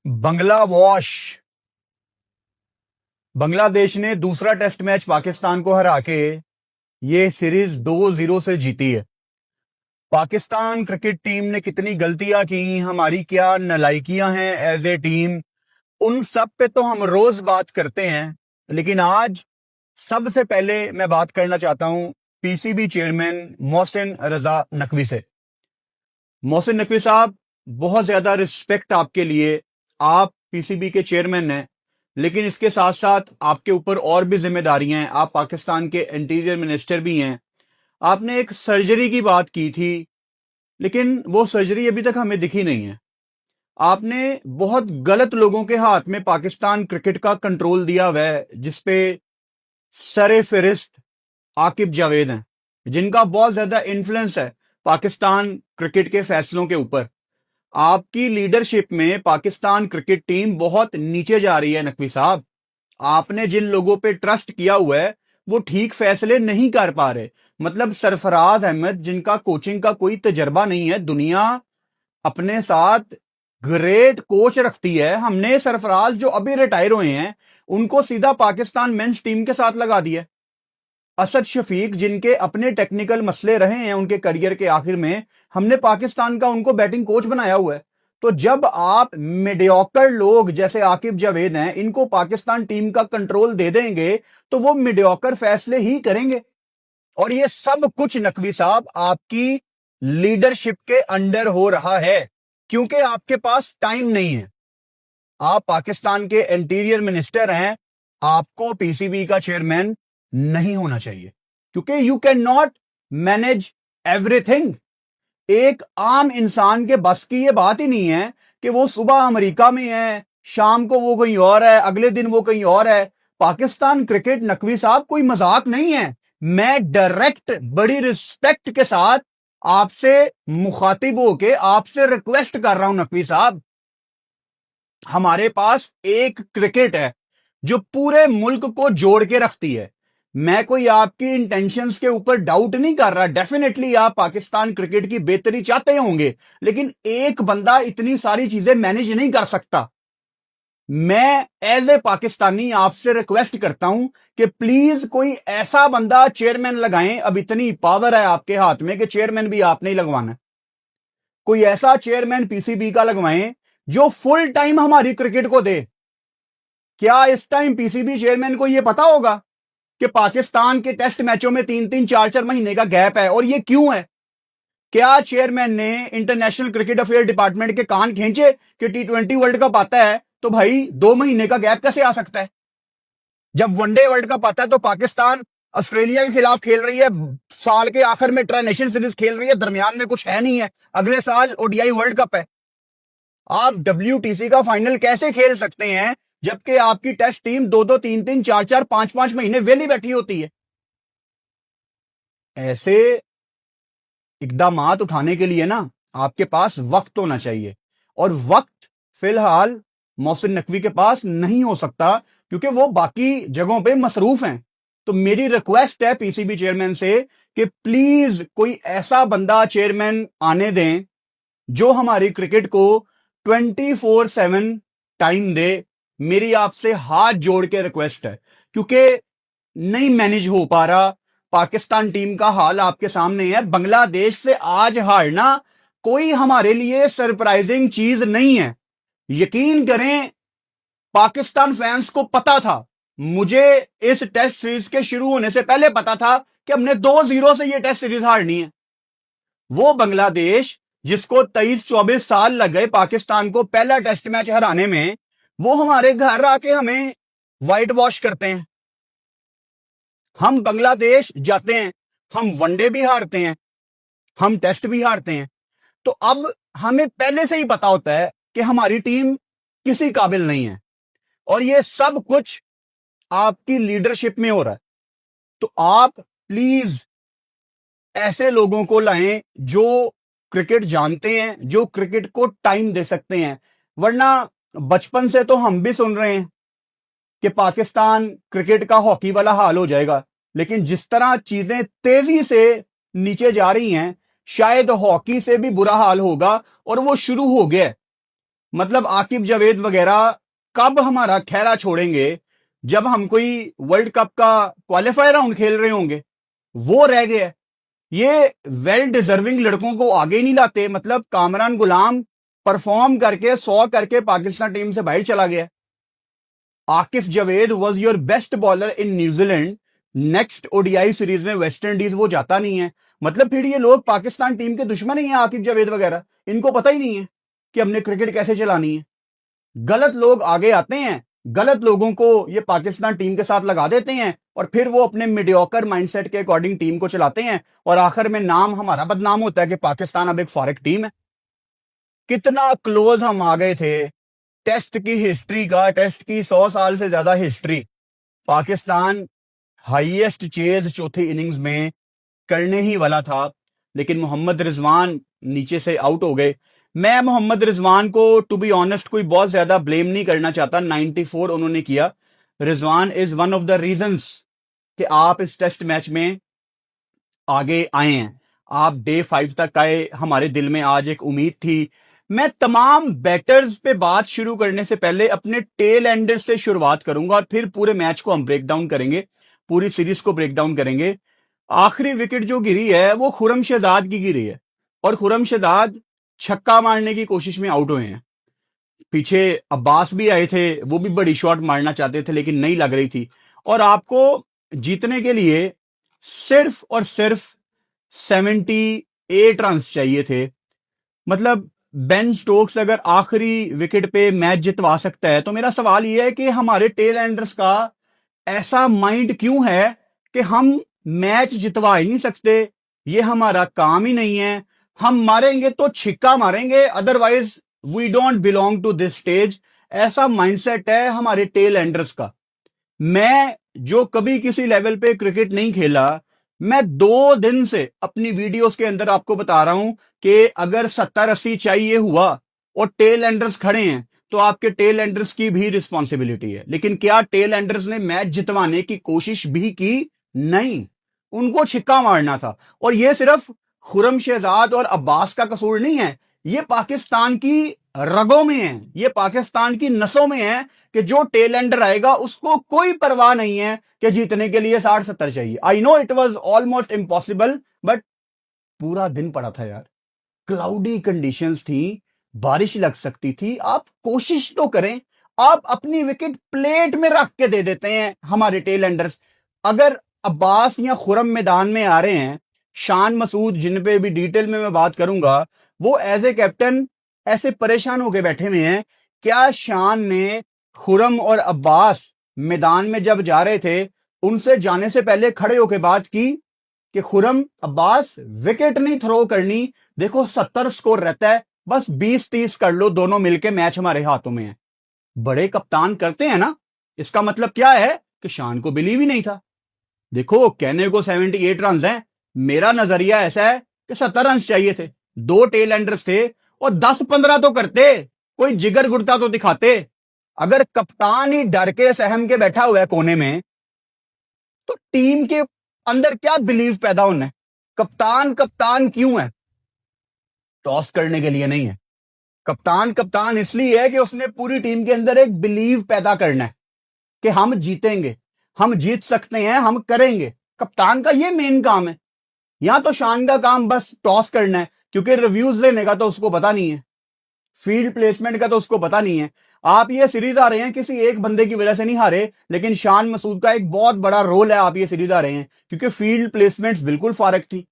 बंगला wash. Bangladesh ने दूसरा test match Pakistan को हरा के ये सीरीज 2-0 से जीती है। पाकिस्तान क्रिकेट टीम ने कितनी गलतियां की, हमारी क्या नालायकियां हैं एज ए टीम, उन सब पे तो हम रोज बात करते हैं। लेकिन आज सबसे पहले मैं बात करना चाहता हूं पीसीबी चेयरमैन मोहसिन रजा नकवी से। मोहसिन नकवी साहब, बहुत ज्यादा रिस्पेक्ट आपके लिए। आप पीसीबी के चेयरमैन हैं, लेकिन इसके साथ साथ आपके ऊपर और भी जिम्मेदारियां हैं। आप पाकिस्तान के इंटीरियर मिनिस्टर भी हैं। आपने एक सर्जरी की बात की थी, लेकिन वो सर्जरी अभी तक हमें दिखी नहीं है। आपने बहुत गलत लोगों के हाथ में पाकिस्तान क्रिकेट का कंट्रोल दिया हुआ है, जिसपे सरे फिरिस्त आकिब जावेद हैं, जिनका बहुत ज्यादा इन्फ्लुएंस है पाकिस्तान क्रिकेट के फैसलों के ऊपर। आपकी लीडरशिप में पाकिस्तान क्रिकेट टीम बहुत नीचे जा रही है नकवी साहब। आपने जिन लोगों पे ट्रस्ट किया हुआ है वो ठीक फैसले नहीं कर पा रहे। मतलब सरफराज अहमद, जिनका कोचिंग का कोई तजर्बा नहीं है, दुनिया अपने साथ ग्रेट कोच रखती है, हमने सरफराज जो अभी रिटायर हुए हैं उनको सीधा पाकिस्तान मेंस टीम के साथ लगा दिया। असद शफीक, जिनके अपने टेक्निकल मसले रहे हैं उनके करियर के आखिर में, हमने पाकिस्तान का उनको बैटिंग कोच बनाया हुआ है। तो जब आप मीडियोकर लोग जैसे आकिब जावेद हैं, इनको पाकिस्तान टीम का कंट्रोल दे देंगे तो वो मीडियोकर फैसले ही करेंगे। और ये सब कुछ नकवी साहब आपकी लीडरशिप के अंडर हो रहा है, क्योंकि आपके पास टाइम नहीं है। आप पाकिस्तान के इंटीरियर मिनिस्टर हैं, आपको पीसीबी का चेयरमैन नहीं होना चाहिए, क्योंकि you can not manage everything. एक आम इंसान के बस की यह बात ही नहीं है कि वो सुबह अमेरिका में है, शाम को वो कहीं और है, अगले दिन वो कहीं और है। पाकिस्तान क्रिकेट नकवी साहब कोई मजाक नहीं है। मैं डायरेक्ट बड़ी रिस्पेक्ट के साथ आपसे मुखातिब होके आपसे रिक्वेस्ट कर रहा हूं नकवी साहब, हमारे पास एक क्रिकेट है जो पूरे मुल्क को जोड़ के रखती है। मैं कोई आपकी इंटेंशंस के ऊपर डाउट नहीं कर रहा, डेफिनेटली आप पाकिस्तान क्रिकेट की बेहतरी चाहते होंगे, लेकिन एक बंदा इतनी सारी चीजें मैनेज नहीं कर सकता। मैं एज ए पाकिस्तानी आपसे रिक्वेस्ट करता हूं कि प्लीज कोई ऐसा बंदा चेयरमैन लगाएं। अब इतनी पावर है आपके हाथ में कि चेयरमैन भी आपने ही लगवाना है। कोई ऐसा चेयरमैन पीसीबी का लगवाएं जो फुल टाइम हमारी क्रिकेट को दे। क्या इस टाइम पीसीबी चेयरमैन को यह पता होगा कि पाकिस्तान के टेस्ट मैचों में 3-3 4-4 महीने का गैप है, और ये क्यों है? क्या चेयरमैन ने इंटरनेशनल क्रिकेट अफेयर डिपार्टमेंट के कान खींचे कि T20 वर्ल्ड कप आता है तो भाई 2 महीने का गैप कैसे आ सकता है? जब वनडे वर्ल्ड कप आता है तो पाकिस्तान ऑस्ट्रेलिया के खिलाफ खेल रही है, साल के आखिर में ट्राई नेशन सीरीज खेल रही है, दरमियान में कुछ है नहीं है, अगले साल ओडीआई वर्ल्ड कप है। आप WTC का फाइनल कैसे खेल सकते हैं जबकि आपकी टेस्ट टीम 2-2 3-3 4-4 5-5 महीने वेली बैठी होती है? ऐसे इकदामात उठाने के लिए ना आपके पास वक्त होना चाहिए, और वक्त फिलहाल मोहसिन नकवी के पास नहीं हो सकता क्योंकि वो बाकी जगहों पे मसरूफ हैं। तो मेरी रिक्वेस्ट है पीसीबी चेयरमैन से कि प्लीज कोई ऐसा बंदा चेयरमैन आने दें जो हमारी क्रिकेट को 24/7 टाइम दे। मेरी आपसे हाथ जोड़ के रिक्वेस्ट है, क्योंकि नहीं मैनेज हो पा रहा। पाकिस्तान टीम का हाल आपके सामने है। बांग्लादेश से आज हारना कोई हमारे लिए सरप्राइजिंग चीज नहीं है। यकीन करें, पाकिस्तान फैंस को पता था, मुझे इस टेस्ट सीरीज के शुरू होने से पहले पता था कि हमने 2-0 से यह टेस्ट सीरीज हारनी है। वो बांग्लादेश जिसको 23-24 साल लग गए पाकिस्तान को पहला टेस्ट मैच हराने में, वो हमारे घर आके हमें व्हाइट वॉश करते हैं। हम बांग्लादेश जाते हैं, हम वनडे भी हारते हैं, हम टेस्ट भी हारते हैं। तो अब हमें पहले से ही पता होता है कि हमारी टीम किसी काबिल नहीं है, और ये सब कुछ आपकी लीडरशिप में हो रहा है। तो आप प्लीज ऐसे लोगों को लाएं जो क्रिकेट जानते हैं, जो क्रिकेट को टाइम दे सकते हैं। वरना बचपन से तो हम भी सुन रहे हैं कि पाकिस्तान क्रिकेट का हॉकी वाला हाल हो जाएगा, लेकिन जिस तरह चीजें तेजी से नीचे जा रही हैं, शायद हॉकी से भी बुरा हाल होगा, और वो शुरू हो गया है। मतलब आकिब जावेद वगैरह कब हमारा खैरा छोड़ेंगे? जब हम कोई वर्ल्ड कप का क्वालिफायर राउंड खेल रहे होंगे, वो रह गया। ये वेल डिजर्विंग लड़कों को आगे नहीं लाते। मतलब कामरान गुलाम परफॉर्म करके 100 करके पाकिस्तान टीम से बाहर चला गया। Akif Javed was your best bowler in New Zealand, next ODI series में वेस्ट इंडीज वो जाता नहीं है। मतलब फिर ये लोग पाकिस्तान टीम के दुश्मन ही हैं, आकिफ जावेद वगैरह। इनको पता ही नहीं है कि हमने क्रिकेट कैसे चलानी है। गलत लोग आगे आते हैं, गलत लोगों को ये पाकिस्तान टीम के साथ लगा देते हैं और फिर वो अपने मीडियोकर माइंडसेट के अकॉर्डिंग टीम को चलाते हैं और आखिर में नाम हमारा बदनाम होता है कि पाकिस्तान अब एक फॉरेक टीम है। कितना क्लोज हम आ गए थे टेस्ट की हिस्ट्री का, टेस्ट की 100 साल से ज्यादा हिस्ट्री। पाकिस्तान हाईएस्ट चेज चौथी इनिंग्स में करने ही वाला था, लेकिन मोहम्मद रिजवान नीचे से आउट हो गए। मैं मोहम्मद रिजवान को टू बी ऑनेस्ट कोई बहुत ज्यादा ब्लेम नहीं करना चाहता। 94 उन्होंने किया। Rizwan is one of the reasons कि आप इस टेस्ट मैच में आगे आए हैं। आप डे 5 तक आए, हमारे दिल में आज एक उम्मीद थी। मैं तमाम बैटर्स पे बात शुरू करने से पहले अपने टेल एंडर से शुरुआत करूंगा और फिर पूरे मैच को हम ब्रेक डाउन करेंगे, पूरी सीरीज को ब्रेक डाउन करेंगे। आखिरी विकेट जो गिरी है वो खुरम शहजाद की गिरी है और खुरम शहजाद छक्का मारने की कोशिश में आउट हुए हैं। पीछे अब्बास भी आए थे, वो भी बड़ी शॉट मारना चाहते थे लेकिन नहीं लग रही थी। और आपको जीतने के लिए सिर्फ और सिर्फ 78 रन चाहिए थे। मतलब बेन स्टोक्स अगर आखिरी विकेट पे मैच जितवा सकता है तो मेरा सवाल यह है कि हमारे टेल एंडर्स का ऐसा माइंड क्यों है कि हम मैच जितवा ही नहीं सकते। ये हमारा काम ही नहीं है। हम मारेंगे तो छिक्का मारेंगे, otherwise we don't belong to this stage. ऐसा माइंडसेट है हमारे टेल एंडर्स का। मैं जो कभी किसी लेवल पे क्रिकेट नहीं खेला, मैं 2 दिन से अपनी वीडियोस के अंदर आपको बता रहा हूं कि अगर 70-80 चाहिए हुआ और टेल एंडर्स खड़े हैं तो आपके टेल एंडर्स की भी रिस्पॉन्सिबिलिटी है। लेकिन क्या टेल एंडर्स ने मैच जितवाने की कोशिश भी की? नहीं, उनको छिक्का मारना था। और यह सिर्फ खुरम शहजाद और अब्बास का कसूर नहीं है, ये पाकिस्तान की रगों में है, ये पाकिस्तान की नसों में है कि जो टेल एंडर आएगा उसको कोई परवाह नहीं है कि जीतने के लिए 60-70 चाहिए। I know it was almost impossible, but पूरा दिन पड़ा था यार, क्लाउडी कंडीशंस थी, बारिश लग सकती थी। आप कोशिश तो करें। आप अपनी विकेट प्लेट में रख के दे देते हैं हमारे टेल एंडर्स। अगर अब्बास या खुरम मैदान में आ रहे हैं, शान मसूद जिन पे भी डिटेल में मैं बात करूंगा, वो एज ए कैप्टन ऐसे परेशान होकर बैठे हुए हैं। क्या शान ने खुरम और अब्बास मैदान में जब जा रहे थे उनसे जाने से पहले खड़े होकर बात की कि खुरम अब्बास विकेट नहीं थ्रो करनी, देखो 70 स्कोर रहता है, बस 20-30 कर लो दोनों मिलके, मैच हमारे हाथों में है। बड़े कप्तान करते हैं ना। इसका मतलब क्या है कि शान को बिलीव ही नहीं था। देखो कहने को 78 रन हैं, मेरा नजरिया ऐसा है कि 70 रन चाहिए थे। 2 टेल एंडर्स थे और 10-15 तो करते, कोई जिगर गुड़ता तो दिखाते। अगर कप्तान ही डर के सहम के बैठा हुआ है कोने में, तो टीम के अंदर क्या बिलीव पैदा होना है? कप्तान कप्तान क्यों है? टॉस करने के लिए नहीं है। कप्तान कप्तान इसलिए है कि उसने पूरी टीम के अंदर एक बिलीव पैदा करना है कि हम जीतेंगे, हम जीत सकते हैं, हम करेंगे। कप्तान का ये मेन काम है। यहां तो शान का काम बस टॉस करना है, क्योंकि रिव्यूज लेने का तो उसको पता नहीं है, फील्ड प्लेसमेंट का तो उसको पता नहीं है। आप ये सीरीज आ रहे हैं किसी एक बंदे की वजह से नहीं हारे, लेकिन शान मसूद का एक बहुत बड़ा रोल है आप ये सीरीज आ रहे हैं, क्योंकि फील्ड प्लेसमेंट्स बिल्कुल फारक थी।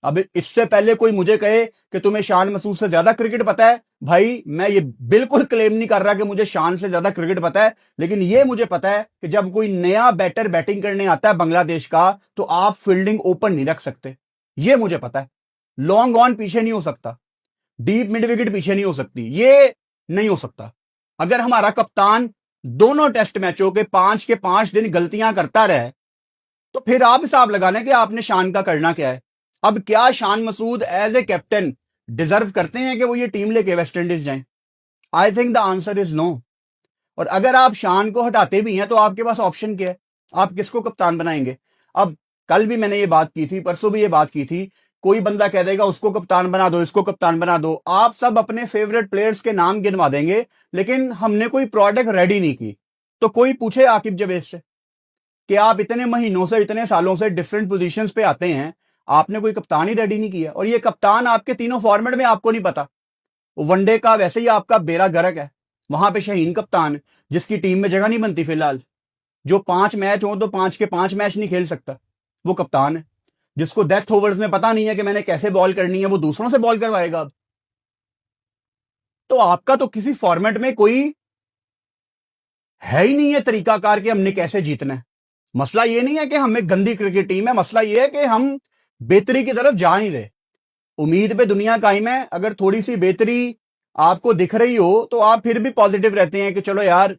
अब इससे पहले कोई मुझे कहे कि तुम्हें शान मसूद से ज्यादा क्रिकेट पता है, भाई मैं ये बिल्कुल क्लेम नहीं कर रहा कि मुझे शान से ज्यादा क्रिकेट पता है, लेकिन ये मुझे पता है कि जब कोई नया बैटर बैटिंग करने आता है बांग्लादेश का, तो आप फील्डिंग ओपन नहीं रख सकते। ये मुझे पता है। लॉन्ग ऑन पीछे नहीं हो सकता, डीप मिड विकेट पीछे नहीं हो सकती, ये नहीं हो सकता। अगर हमारा कप्तान दोनों टेस्ट मैचों के 5 दिन गलतियां करता रहे, तो फिर आप हिसाब लगा लें कि आपने शान का करना क्या है। अब क्या Shan Masood as a captain deserve करते हैं कि वो ये टीम लेके वेस्ट इंडीज जाएं? I think the answer is no. और अगर आप शान को हटाते भी हैं तो आपके पास ऑप्शन क्या है? आप किसको कप्तान बनाएंगे? अब कल भी मैंने ये बात की थी, परसों भी ये बात की थी कोई बंदा कह देगा उसको कप्तान बना दो, इसको कप्तान बना दो। आप सब अपने फेवरेट प्लेयर्स के नाम गिनवा देंगे, लेकिन हमने कोई प्रोडक्ट रेडी नहीं की। तो कोई पूछे आकिब जावेद से कि आप इतने महीनों से, इतने सालों से डिफरेंट पोजीशंस पे आते हैं, आपने कोई कप्तान ही रेडी नहीं किया। और ये कप्तान आपके तीनों फॉर्मेट में आपको नहीं पता। वनडे का वैसे ही आपका बेड़ा गर्क है, वहां पे शाहीन कप्तान, जिसकी टीम में जगह नहीं बनती फिलहाल, जो 5 मैच हो तो 5 के 5 मैच नहीं खेल सकता, वो कप्तान है। जिसको डेथ ओवर्स में पता नहीं है कि मैंने कैसे बॉल करनी है, वो दूसरों से बॉल करवाएगा अब। तो आपका तो किसी फॉर्मेट में कोई है ही नहीं है तरीकाकार कि हमने कैसे जीतना है। मसला ये नहीं है कि हमें गंदी क्रिकेट टीम है, मसला ये है कि हम बेहतरी की तरफ जा नहीं रहे। उम्मीद पे दुनिया कायम है, अगर थोड़ी सी बेहतरी आपको दिख रही हो तो आप फिर भी पॉजिटिव रहते हैं कि चलो यार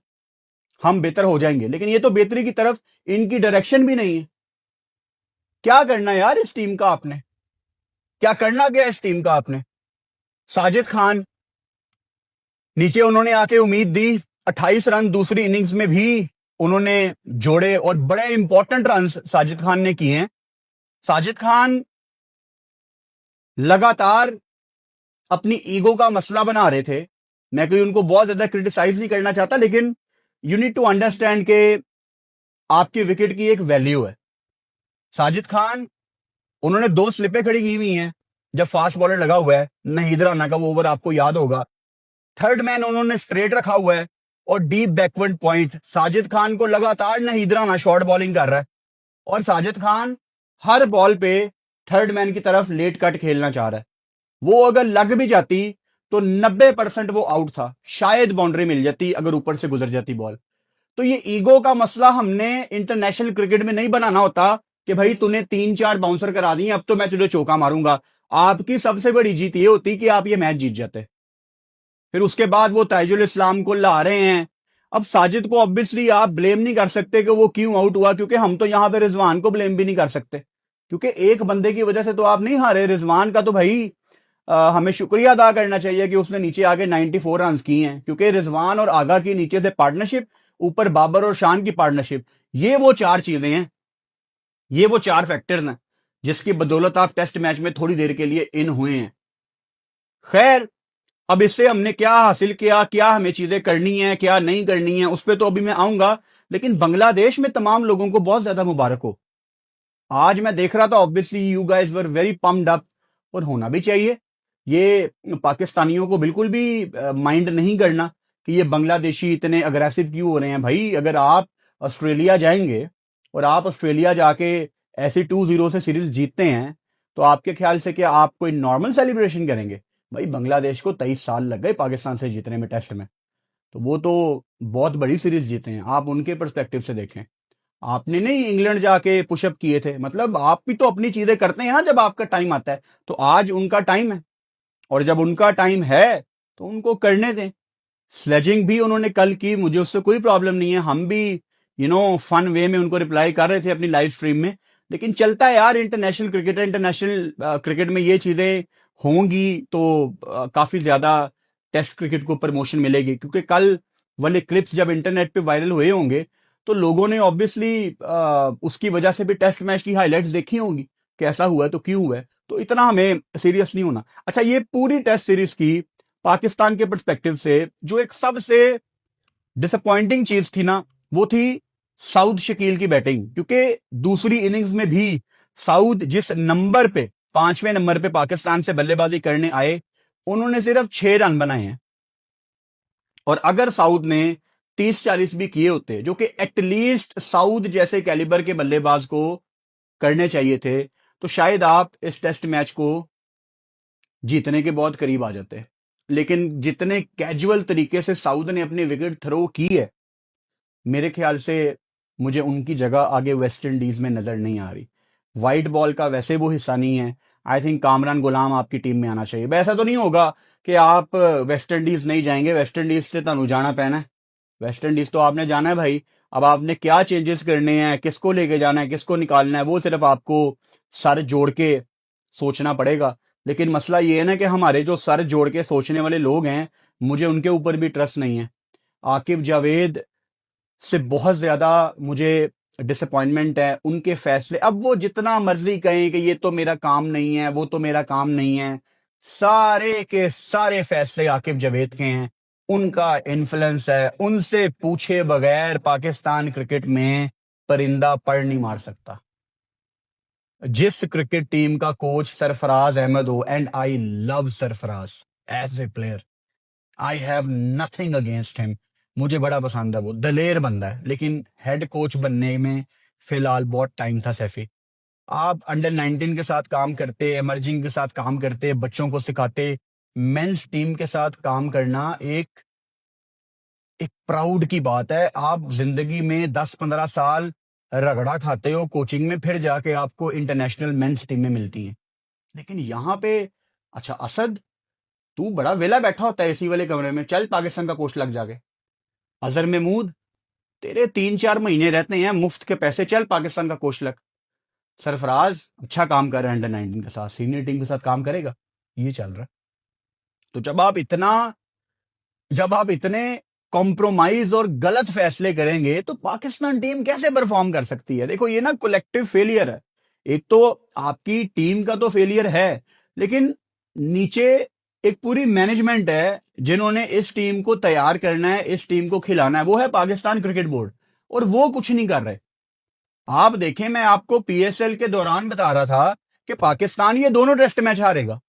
हम बेहतर हो जाएंगे। लेकिन ये तो बेहतरी की तरफ इनकी डायरेक्शन भी नहीं है। क्या करना है यार इस टीम का आपने, क्या करना गया इस टीम का आपने? साजिद खान नीचे उन्होंने आके उम्मीद दी, 28 रन दूसरी इनिंग्स में भी उन्होंने जोड़े और बड़े इंपॉर्टेंट रन साजिद खान ने किए हैं। साजिद खान लगातार अपनी ईगो का मसला बना रहे थे। मैं कोई उनको बहुत ज्यादा क्रिटिसाइज नहीं करना चाहता, लेकिन यू नीड टू अंडरस्टैंड के आपकी विकेट की एक वैल्यू है। साजिद खान, उन्होंने 2 स्लिपें खड़ी की हुई हैं जब फास्ट बॉलर लगा हुआ है। नहीद राना का वो ओवर आपको याद होगा, थर्ड मैन उन्होंने स्ट्रेट रखा हुआ है और deep backward point. Sajid Khan को लगातार नहीद राना शॉर्ट बॉलिंग कर रहा है और साजिद खान हर बॉल पे थर्ड मैन की तरफ लेट कट खेलना चाह रहा है। वो अगर लग भी जाती तो 90% वो आउट था, शायद बाउंड्री मिल जाती अगर ऊपर से गुजर जाती बॉल। तो ये ईगो का मसला हमने इंटरनेशनल क्रिकेट में नहीं बनाना होता कि भाई तूने 3-4 बाउंसर करा दिए, अब तो मैं तुझे चौका मारूंगा। आपकी सबसे बड़ी जीत ये होती कि आप ये मैच जीत जाते। फिर उसके बाद वो ताइजुल इस्लाम को ला रहे हैं। अब साजिद को ऑब्वियसली आप ब्लेम नहीं कर सकते कि वो क्यों आउट हुआ, क्योंकि हम तो यहां पे रिजवान को ब्लेम भी नहीं कर सकते, क्योंकि एक बंदे की वजह से तो आप नहीं हारे। रिजवान का तो भाई हमें शुक्रिया अदा करना चाहिए कि उसने नीचे आके 94 रन किए हैं, क्योंकि रिजवान और आगा की नीचे से पार्टनरशिप, ऊपर बाबर और शान की पार्टनरशिप, ये वो 4 चीजें हैं, ये वो 4 फैक्टर्स हैं जिसकी बदौलत आप टेस्ट मैच में थोड़ी देर के लिए इन हुए हैं। खैर, अब इससे हमने क्या हासिल किया, क्या हमें चीजें करनी है, क्या नहीं करनी है, उस पर तो अभी मैं आऊंगा। लेकिन बांग्लादेश में तमाम लोगों को बहुत ज्यादा मुबारक हो। आज मैं देख रहा था, obviously you guys were very pumped up, और होना भी चाहिए। ये पाकिस्तानियों को बिल्कुल भी माइंड नहीं करना कि ये बांग्लादेशी इतने अग्रेसिव क्यों हो रहे हैं। भाई अगर आप ऑस्ट्रेलिया जाएंगे और आप ऑस्ट्रेलिया जाके ऐसे 2-0 से सीरीज जीतते हैं, तो आपके ख्याल से क्या आप कोई नॉर्मल सेलिब्रेशन करेंगे? भाई बांग्लादेश को 23 साल लग गए पाकिस्तान से जीतने में टेस्ट में, तो वो तो बहुत बड़ी सीरीज जीते हैं। आप उनके पर्सपेक्टिव से देखें। आपने नहीं इंग्लैंड जाके पुशअप किए थे, मतलब आप भी तो अपनी चीजें करते हैं ना जब आपका टाइम आता है। तो आज उनका टाइम है, और जब उनका टाइम है तो उनको करने दें। स्लेजिंग भी उन्होंने कल की, मुझे उससे कोई प्रॉब्लम नहीं है। हम भी फन वे में उनको रिप्लाई कर रहे थे अपनी लाइव स्ट्रीम में। लेकिन चलता है यार, इंटरनेशनल क्रिकेट है, इंटरनेशनल क्रिकेट में ये चीजें होंगी तो काफी ज्यादा टेस्ट क्रिकेट को प्रमोशन मिलेगी। क्योंकि कल वाले क्लिप्स जब इंटरनेट पे वायरल हुए होंगे तो लोगों ने ऑब्वियसली उसकी वजह से भी टेस्ट मैच की हाईलाइट्स देखी होंगी, कैसा हुआ है तो क्यों हुआ है। तो इतना हमें सीरियस नहीं होना। अच्छा, ये पूरी टेस्ट सीरीज की पाकिस्तान के पर्सपेक्टिव से जो एक सबसे डिसअपॉइंटिंग चीज थी ना, वो थी साउद शकील की बैटिंग। क्योंकि दूसरी इनिंग्स में भी साउद जिस नंबर पे, 5वें नंबर पे पाकिस्तान से बल्लेबाजी करने आए, उन्होंने सिर्फ 6 रन बनाए हैं। और अगर साउद ने 30-40 भी किए होते, जो कि एटलीस्ट साउद जैसे कैलिबर के बल्लेबाज को करने चाहिए थे, तो शायद आप इस टेस्ट मैच को जीतने के बहुत करीब आ जाते। लेकिन जितने कैजुअल तरीके से साउद ने अपनी विकेट थ्रो की है, मेरे ख्याल से मुझे उनकी जगह आगे वेस्ट इंडीज में नजर नहीं आ रही। वाइट बॉल का वैसे वो हिस्सा नहीं है। आई थिंक कामरान गुलाम आपकी टीम में आना चाहिए। ऐसा तो नहीं होगा कि आप वेस्ट इंडीज नहीं जाएंगे, वेस्ट इंडीज से तनु जाना पैना है। वेस्ट इंडीज तो आपने जाना है भाई। अब आपने क्या चेंजेस करने हैं, किसको लेके जाना है, किसको निकालना है, वो सिर्फ आपको सर जोड़ के सोचना पड़ेगा। लेकिन मसला ये है ना कि हमारे जो सर जोड़ के सोचने वाले लोग हैं, मुझे उनके ऊपर भी ट्रस्ट नहीं है। आकिब जावेद से बहुत ज्यादा मुझे डिसअपॉइंटमेंट है, उनके फैसले, अब वो जितना मर्जी कहें कि ये तो मेरा काम नहीं है, वो तो मेरा काम नहीं है, सारे के सारे फैसले आकिब जावेद के हैं, उनका इन्फ्लुएंस है, उनसे पूछे बगैर पाकिस्तान क्रिकेट में परिंदा पर नहीं मार सकता। जिस क्रिकेट टीम का कोच सरफराज अहमद हो, and I love Sarfaraz as a player, I have nothing against him, मुझे बड़ा पसंद है, वो दलेर बंदा है, लेकिन हेड कोच बनने में फिलहाल बहुत टाइम था। सैफी, आप अंडर 19 के साथ काम करते, एमर्जिंग के साथ काम करते, बच्चों को सिखाते, मेंस टीम के साथ काम करना एक एक प्राउड की बात है। आप जिंदगी में 10-15 साल रगड़ा खाते हो कोचिंग में, फिर जाके आपको इंटरनेशनल मेंस टीमें मिलती हैं। लेकिन यहाँ पे, अच्छा असद, तू बड़ा वेला बैठा होता है एसी वाले कमरे में, चल पाकिस्तान का कोच लग जाके। अजहर महमूद, तेरे 3-4 महीने रहते हैं मुफ्त के पैसे, चल पाकिस्तान का कोच लग। सरफराज अच्छा काम कर रहा है अंडर 19 के साथ, सीनियर टीम के साथ काम करेगा, ये चल रहा है। तो जब आप इतने कॉम्प्रोमाइज और गलत फैसले करेंगे तो पाकिस्तान टीम कैसे परफॉर्म कर सकती है? देखो, ये ना कलेक्टिव फेलियर है। एक तो आपकी टीम का तो फेलियर है, लेकिन नीचे एक पूरी मैनेजमेंट है जिन्होंने इस टीम को तैयार करना है, इस टीम को खिलाना है, वो है पाकिस्तान क्रिकेट बोर्ड, और वो कुछ नहीं कर रहे। आप देखें, मैं आपको पीएसएल के दौरान बता रहा था कि पाकिस्तान ये दोनों टेस्ट मैच हारेगा,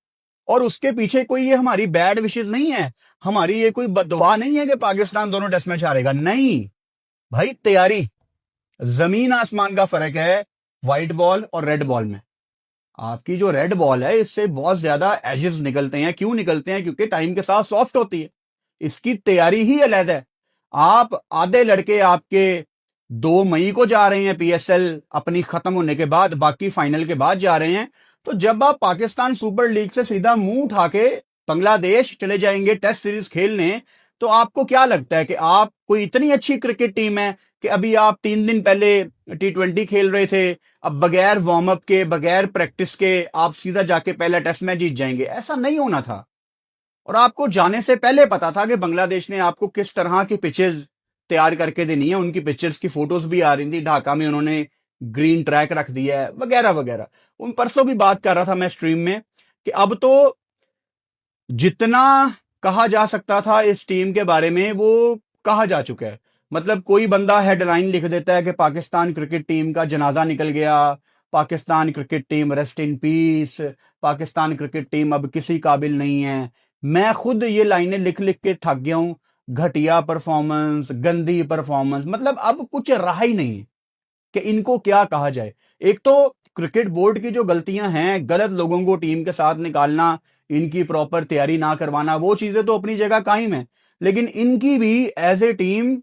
और उसके पीछे कोई ये हमारी बैड विशेष नहीं है, हमारी ये कोई बददुआ नहीं है कि पाकिस्तान दोनों टेस्ट मैच हारेगा। नहीं भाई, तैयारी जमीन आसमान का फर्क है व्हाइट बॉल और रेड बॉल में। आपकी जो रेड बॉल है, इससे बहुत ज्यादा एजेस निकलते हैं। क्यों निकलते हैं? क्योंकि टाइम के साथ सॉफ्ट होती है, इसकी तैयारी ही अलग है। आप आधे लड़के आपके 2 मई को जा रहे हैं पीएसएल अपनी खत्म होने के बाद, बाकी फाइनल के बाद जा रहे हैं। तो जब आप पाकिस्तान सुपर लीग से सीधा मुंह उठा के बांग्लादेश चले जाएंगे टेस्ट सीरीज खेलने, तो आपको क्या लगता है कि आप कोई इतनी अच्छी क्रिकेट टीम है कि अभी आप 3 दिन पहले T20 खेल रहे थे, अब बगैर वार्म अप के, बगैर प्रैक्टिस के आप सीधा जाके पहला टेस्ट मैच जीत जाएंगे? ऐसा नहीं होना था। और आपको जाने से पहले पता था कि बांग्लादेश ने आपको किस तरह की पिचेस तैयार करके देनी है। उनकी पिक्चर्स की फोटोज भी आ रही थी, ढाका में उन्होंने ग्रीन ट्रैक रख दिया है वगैरह वगैरह। उन परसों भी बात कर रहा था मैं स्ट्रीम में कि अब तो जितना कहा जा सकता था इस टीम के बारे में वो कहा जा चुका है। मतलब कोई बंदा हेडलाइन लिख देता है कि पाकिस्तान क्रिकेट टीम का जनाजा निकल गया, Pakistan cricket team rest in peace, Pakistan cricket team अब किसी काबिल नहीं है। मैं खुद ये लाइनें लिख लिख के थक गया हूं। घटिया परफॉर्मेंस, गंदी परफॉर्मेंस, मतलब अब कुछ रहा ही नहीं है कि इनको क्या कहा जाए। एक तो क्रिकेट बोर्ड की जो गलतियां हैं, गलत लोगों को टीम के साथ निकालना, इनकी प्रॉपर तैयारी ना करवाना, वो चीजें तो अपनी जगह कायम है, लेकिन इनकी भी as a team,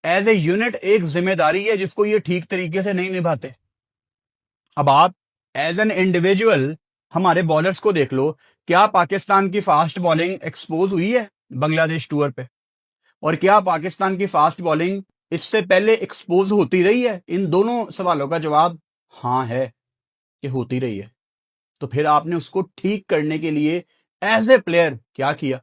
as a unit एक जिम्मेदारी है जिसको ये ठीक तरीके से नहीं निभाते। अब आप एज एन इंडिविजुअल हमारे बॉलर्स को देख लो, क्या पाकिस्तान की फास्ट बॉलिंग एक्सपोज हुई है बांग्लादेश टूर पे? और क्या पाकिस्तान की फास्ट बॉलिंग इससे पहले एक्सपोज होती रही है? इन दोनों सवालों का जवाब हाँ है कि होती रही है। तो फिर आपने उसको ठीक करने के लिए एज ए प्लेयर क्या किया,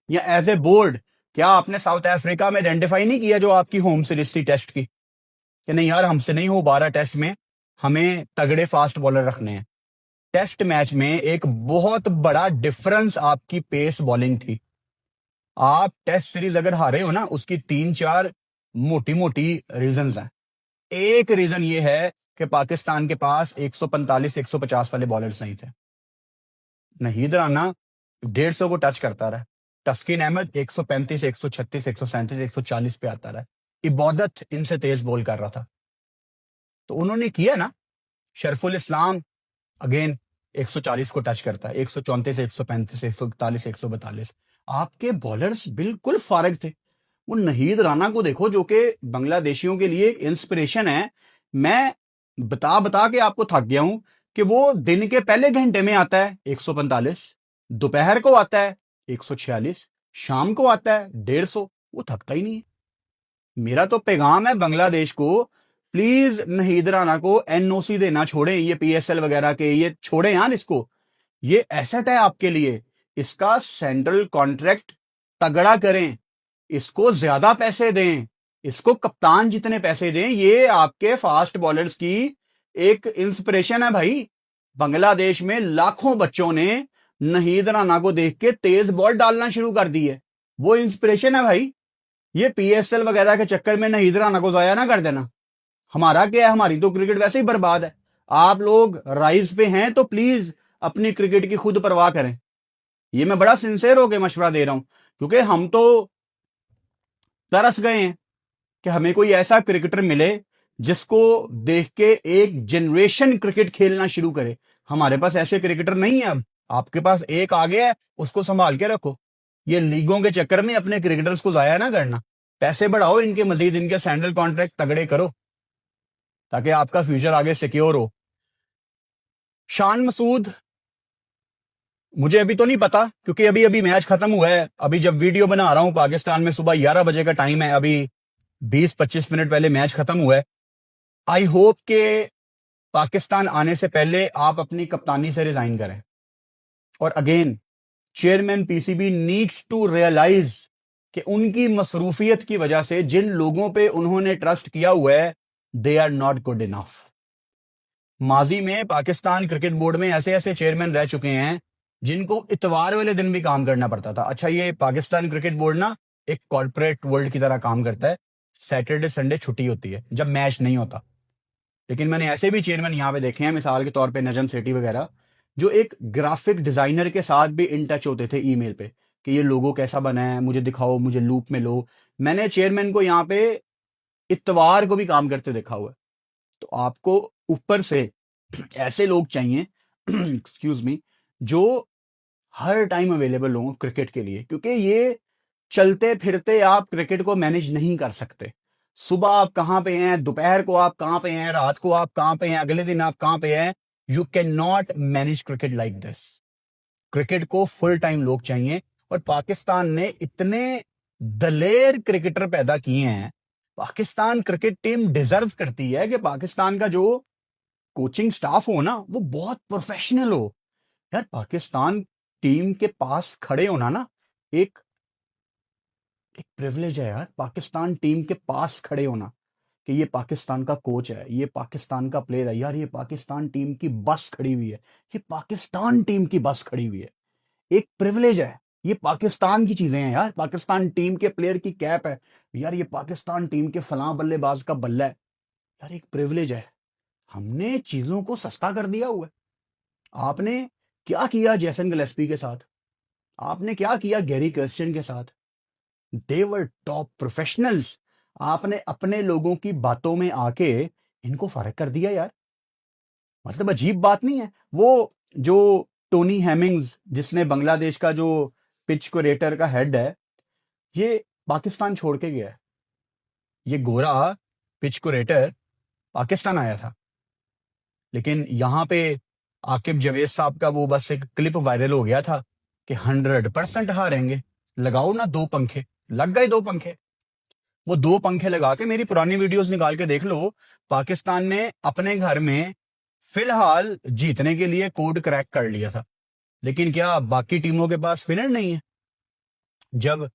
या एज ए बोर्ड क्या आपने साउथ अफ्रीका में आइडेंटिफाई नहीं किया जो आपकी होम सीरीज थी टेस्ट की, कि नहीं यार हमसे नहीं हो 12 टेस्ट में, हमें तगड़े फास्ट बॉलर रखने हैं। टेस्ट मैच में एक बहुत बड़ा डिफरेंस आपकी पेस बॉलिंग थी। आप टेस्ट सीरीज अगर हारे हो ना, उसकी 3-4 मोटी मोटी रीजंस हैं। एक रीजन ये है कि पाकिस्तान के पास 145-150 वाले बॉलर्स नहीं थे। नहीद राना 150 को टच करता रहा, तस्किन अहमद 135, 136, 137, 140 पे आता रहा, इबादत इनसे तेज बॉल कर रहा था। तो उन्होंने किया ना। शरफुल इस्लाम अगेन 140 को टच करता है, 134, 135, 141, 142। आपके बॉलर्स बिल्कुल फारिग थे। वो नहीद राना को देखो जो कि बांग्लादेशियों के लिए एक इंस्पिरेशन है। मैं बता बता के आपको थक गया हूं कि वो दिन के पहले घंटे में आता है 145, दोपहर को आता है 146, शाम को आता है 150। वो थकता ही नहीं है। मेरा तो पैगाम है बांग्लादेश को, प्लीज नहीद राना को एनओसी देना छोड़ें, ये पीएसएल वगैरह के ये छोड़ें यार इसको। ये एसेट है आपके लिए, इसका सेंट्रल कॉन्ट्रैक्ट तगड़ा करें, इसको ज्यादा पैसे दें, इसको कप्तान जितने पैसे दें, ये आपके फास्ट बॉलर्स की एक इंस्पिरेशन है भाई। बांग्लादेश में लाखों बच्चों ने नहीद राणा को देख के तेज बॉल डालना शुरू कर दी है, वो इंस्पिरेशन है भाई। ये पीएसएल वगैरह के चक्कर में नहीद राणा को जाया ना कर देना। हमारा क्या है, हमारी तो क्रिकेट वैसे ही बर्बाद है। आप लोग राइज पे हैं तो प्लीज अपनी क्रिकेट की खुद परवाह करें। ये मैं बड़ा सिंसियर होकर मशवरा दे रहा हूं, क्योंकि हम तो तरस गए हैं कि हमें कोई ऐसा क्रिकेटर मिले जिसको देख के एक जनरेशन क्रिकेट खेलना शुरू करे। हमारे पास ऐसे क्रिकेटर नहीं है। अब आपके पास एक आ गया है, उसको संभाल के रखो। ये लीगों के चक्कर में अपने क्रिकेटर्स को जाया ना करना। पैसे बढ़ाओ इनके, मजीद इनके सैंडल कॉन्ट्रैक्ट तगड़े करो ताकि आपका फ्यूचर आगे सिक्योर हो। शान मसूद, मुझे अभी तो नहीं पता क्योंकि अभी अभी मैच खत्म हुआ है। अभी जब वीडियो बना रहा हूं पाकिस्तान में सुबह 11 बजे का टाइम है, अभी 20-25 मिनट पहले मैच खत्म हुआ है। आई होप के पाकिस्तान आने से पहले आप अपनी कप्तानी से रिजाइन करें। और again, chairman PCB needs to realise कि उनकी मसरूफियत की वजह से जिन लोगों पे उन्होंने ट्रस्ट किया हुआ है, they are not good enough. माजी में पाकिस्तान क्रिकेट बोर्ड में ऐसे ऐसे चेयरमैन रह चुके हैं जिनको इतवार वाले दिन भी काम करना पड़ता था। अच्छा, ये पाकिस्तान क्रिकेट बोर्ड ना एक कॉर्पोरेट वर्ल्ड की तरह काम करता है। सैटरडे संडे छुट्टी होती है जब मैच नहीं होता। लेकिन मैंने ऐसे भी चेयरमैन यहां पे देखे हैं, मिसाल के तौर पे नजम सेठी वगैरह, जो एक ग्राफिक डिजाइनर के साथ भी इन टच होते थे ईमेल पे कि ये लोगो कैसा बना है, मुझे दिखाओ, मुझे लूप में लो। मैंने चेयरमैन को यहाँ पे इतवार को भी काम करते देखा हुआ है। तो आपको ऊपर से ऐसे लोग चाहिए एक्सक्यूज मी, जो हर टाइम अवेलेबल हो क्रिकेट के लिए, क्योंकि ये चलते फिरते आप क्रिकेट को मैनेज नहीं कर सकते। सुबह आप कहां पे हैं, दोपहर को आप कहां पे हैं, रात को आप कहां पे हैं, अगले दिन आप कहां पे हैं। You can not manage cricket like this. Cricket को फुल टाइम लोग चाहिए। और पाकिस्तान ने इतने दलेर क्रिकेटर पैदा किए हैं। पाकिस्तान क्रिकेट टीम डिजर्व करती है कि पाकिस्तान का जो कोचिंग स्टाफ हो ना, वो बहुत प्रोफेशनल हो। यार, पाकिस्तान टीम के पास खड़े होना ना एक एक प्रिविलेज है यार। पाकिस्तान टीम के पास खड़े होना कि ये पाकिस्तान का कोच है, ये पाकिस्तान का प्लेयर है, यार ये पाकिस्तान टीम की बस खड़ी हुई है, ये पाकिस्तान टीम की बस खड़ी हुई है। एक प्रिविलेज है। ये पाकिस्तान की चीजें हैं यार। पाकिस्तान टीम के प्लेयर की कैप है, यार ये पाकिस्तान टीम के फलां बल्लेबाज का बल्ला है। यार एक प्रिविलेज है। हमने चीजों को सस्ता कर दिया हुआ है। आपने क्या किया जेसन गिलेस्पी के साथ, आपने क्या किया गैरी कर्स्टन के साथ। दे वर टॉप प्रोफेशनल्स। आपने अपने लोगों की बातों में आके इनको फर्क कर दिया यार। मतलब अजीब बात नहीं है। वो जो टोनी हेमिंग्स, जिसने बांग्लादेश का जो पिच कुरेटर का हेड है, ये पाकिस्तान छोड़ के गया है। ये गोरा पिच कुरेटर पाकिस्तान आया था, लेकिन यहां पे आकिब जवेद साहब का वो बस एक क्लिप वायरल हो गया था कि 100% हारेंगे, लगाओ ना 2 पंखे। लग गए 2 पंखे। वो 2 पंखे लगा के मेरी पुरानी वीडियोस निकाल के देख लो। पाकिस्तान ने अपने घर में फिलहाल जीतने के लिए कोड क्रैक कर लिया था, लेकिन क्या बाकी टीमों के पास स्पिनर नहीं है? जब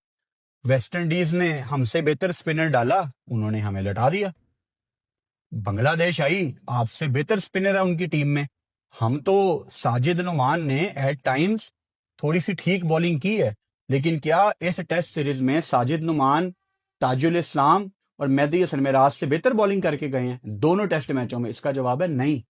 वेस्ट इंडीज ने हमसे बेहतर स्पिनर डाला, उन्होंने हमें लटा दिया। बांग्लादेश आई, आपसे बेहतर स्पिनर है उनकी टीम में। हम तो साजिद नुमान ने एट टाइम्स थोड़ी सी ठीक बॉलिंग की है, लेकिन क्या इस टेस्ट सीरीज में साजिद नुमान, ताजुल इस्लाम और मेहदी हसन मिराज से बेहतर बॉलिंग करके गए हैं दोनों टेस्ट मैचों में? इसका जवाब है नहीं।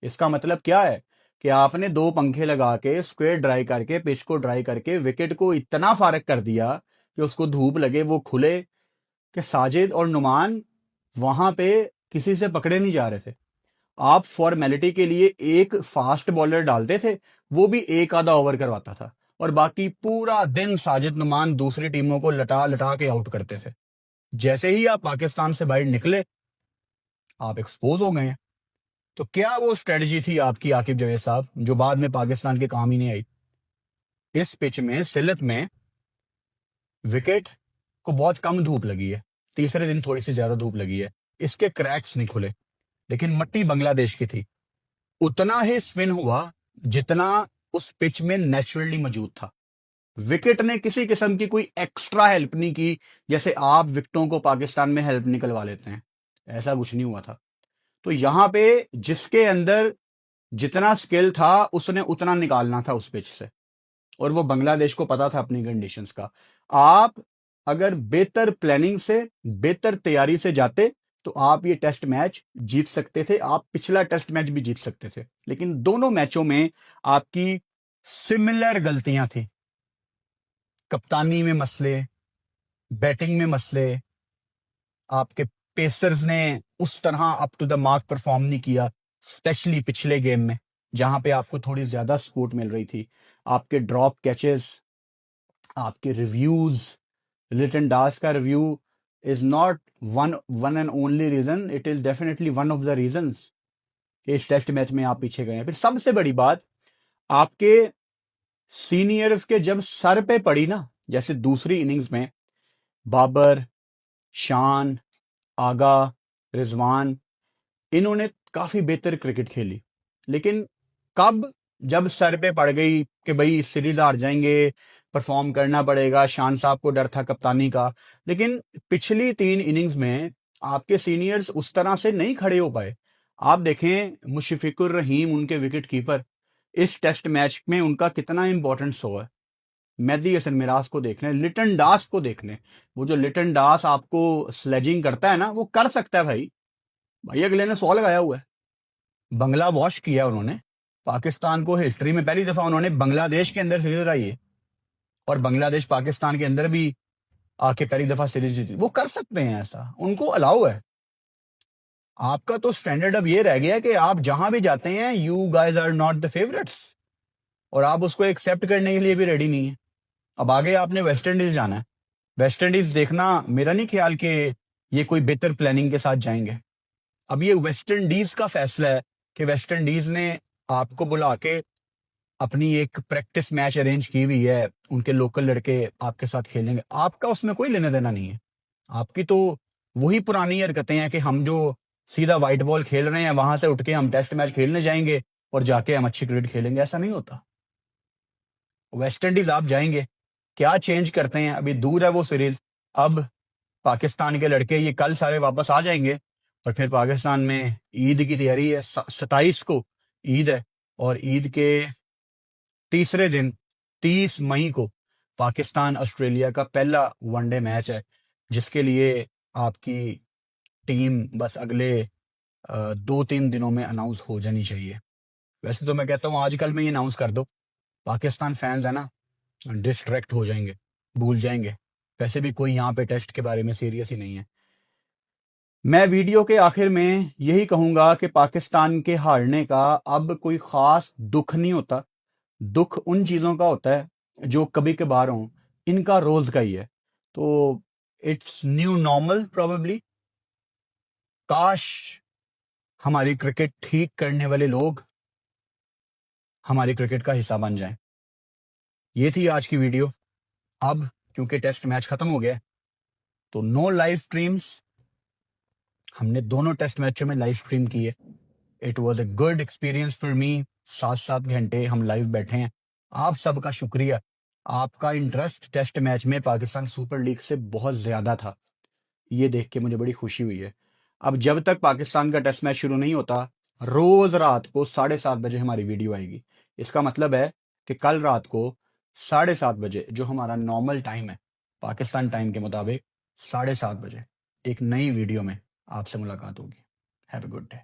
इसका मतलब क्या है कि आपने 2 पंखे लगा के, स्क्वायर ड्राई करके, पिच को ड्राई करके, विकेट को इतना फारक कर दिया कि उसको धूप लगे, वो खुले, कि साजिद और नुमान वहां पे किसी से पकड़े नहीं जा रहे थे। आप फॉर्मेलिटी के लिए एक फास्ट बॉलर डालते थे, वो भी एक आधा ओवर करवाता था, और बाकी पूरा दिन साजिद नुमान दूसरी टीमों को लटा लटा के आउट करते थे। जैसे ही आप पाकिस्तान से बाहर निकले, आप एक्सपोज हो गए हैं। तो क्या वो स्ट्रेटजी थी आपकी आकिब जवेद साहब, जो बाद में पाकिस्तान के काम ही नहीं आई? इस पिच में, सिलत में, विकेट को बहुत कम धूप लगी है, तीसरे दिन थोड़ी सी ज्यादा धूप लगी है, इसके क्रैक्स नहीं खुले, लेकिन मट्टी बांग्लादेश की थी। उतना ही स्पिन हुआ जितना उस पिच में नेचुरली मौजूद था। विकेट ने किसी किस्म की कोई एक्स्ट्रा हेल्प नहीं की, जैसे आप विकेटों को पाकिस्तान में हेल्प निकलवा लेते हैं, ऐसा कुछ नहीं हुआ था। तो यहां पे जिसके अंदर जितना स्किल था उसने उतना निकालना था उस पिच से, और वो बांग्लादेश को पता था अपनी कंडीशंस का। आप अगर बेहतर प्लानिंग से, बेहतर तैयारी से जाते तो आप ये टेस्ट मैच जीत सकते थे, आप पिछला टेस्ट मैच भी जीत सकते थे। लेकिन दोनों मैचों में आपकी सिमिलर गलतियां थी, कप्तानी में मसले, बैटिंग में मसले, आपके पेसर्स ने उस तरह up to the mark perform नहीं किया, स्पेशली पिछले गेम में जहां पे आपको थोड़ी ज्यादा सपोर्ट मिल रही थी। आपके ड्रॉप कैचेस, आपके रिव्यूज, लिटन दास का review is not one and only reason, it is definitely one of the reasons कि इस टेस्ट मैच में आप पीछे गए हैं। फिर सबसे बड़ी बात, आपके सीनियर्स के जब सर पे पड़ी ना, जैसे दूसरी इनिंग्स में बाबर, शान, आगा, रिजवान, इन्होंने काफी बेहतर क्रिकेट खेली। लेकिन कब, जब सर पे पड़ गई कि भाई सीरीज हार जाएंगे, परफॉर्म करना पड़ेगा, शान साहब को डर था कप्तानी का। लेकिन पिछली 3 इनिंग्स में आपके सीनियर्स उस तरह से नहीं खड़े हो पाए। आप देखें मुशफिकुर रहीम, उनके विकेट कीपर, इस टेस्ट मैच में उनका कितना इंपॉर्टेंस हुआ है। मेहदी हसन मिराज को देख लें, लिटन दास को देख लें, वो जो लिटन दास आपको स्लेजिंग करता है ना, वो कर सकता है भाई। भाई अगले ने 100 लगाया हुआ है, बंगला वॉश किया उन्होंने पाकिस्तान को। हिस्ट्री में पहली दफा उन्होंने बांग्लादेश के अंदर सीरीज हराई है, और बांग्लादेश पाकिस्तान के अंदर भी आके पहली दफा सीरीज जीती। वो कर सकते हैं, ऐसा उनको अलाउ है। आपका तो स्टैंडर्ड अब ये रह गया कि आप जहां भी जाते हैं, you guys are not the favourites, और आप उसको एक्सेप्ट करने के लिए भी रेडी नहीं है। अब आगे आपने वेस्ट इंडीज जाना है। वेस्ट इंडीज देखना, मेरा नहीं ख्याल कि ये कोई बेहतर प्लानिंग के साथ जाएंगे। अब ये वेस्ट इंडीज का फैसला है कि वेस्ट इंडीज ने आपको बुला के अपनी एक प्रैक्टिस मैच अरेंज की हुई है, उनके लोकल लड़के आपके साथ खेलेंगे, आपका उसमें कोई लेना देना नहीं है। आपकी तो वही पुरानी हरकतें हैं कि हम जो सीधा व्हाइट बॉल खेल रहे हैं, वहां से उठ के हम टेस्ट मैच खेलने जाएंगे और जाके हम अच्छी क्रिकेट खेलेंगे, ऐसा नहीं होता। वेस्ट इंडीज आप जाएंगे, क्या चेंज करते हैं, अभी दूर है वो सीरीज। अब पाकिस्तान के लड़के ये कल सारे वापस आ जाएंगे, और फिर पाकिस्तान में ईद की तैयारी है। 27 को ईद है, और ईद के तीसरे दिन 30 मई को पाकिस्तान ऑस्ट्रेलिया का पहला वनडे मैच है, जिसके लिए आपकी टीम बस अगले 2-3 दिनों में अनाउंस हो जानी चाहिए। वैसे तो मैं कहता हूँ आजकल में ये अनाउंस कर दो, पाकिस्तान फैंस है ना डिस्ट्रैक्ट हो जाएंगे, भूल जाएंगे। वैसे भी कोई यहाँ पे टेस्ट के बारे में सीरियस ही नहीं है। मैं वीडियो के आखिर में यही कहूंगा कि पाकिस्तान के हारने का अब कोई खास दुख नहीं होता। दुख उन चीजों का होता है जो कभी कभार हों, इनका रोज का ही है। तो इट्स न्यू नॉर्मल प्रोबेबली। काश हमारी क्रिकेट ठीक करने वाले लोग हमारी क्रिकेट का हिस्सा बन जाएं। ये थी आज की वीडियो। अब क्योंकि टेस्ट मैच खत्म हो गया, तो नो लाइव स्ट्रीम्स। हमने दोनों टेस्ट मैचों में लाइव स्ट्रीम की है। It was a good experience for me. 7-7 घंटे हम लाइव बैठे हैं। आप सबका शुक्रिया। आपका इंटरेस्ट टेस्ट मैच में पाकिस्तान सुपर लीग से बहुत ज्यादा था, ये देख के मुझे बड़ी खुशी हुई है। अब जब तक पाकिस्तान का टेस्ट मैच शुरू नहीं होता, रोज रात को 7:30 बजे हमारी वीडियो आएगी। इसका मतलब है कि कल रात को 7:30 बजे, जो हमारा नॉर्मल टाइम है पाकिस्तान टाइम के मुताबिक, 7:30 बजे एक नई वीडियो में आपसे मुलाकात होगी। Have a good day.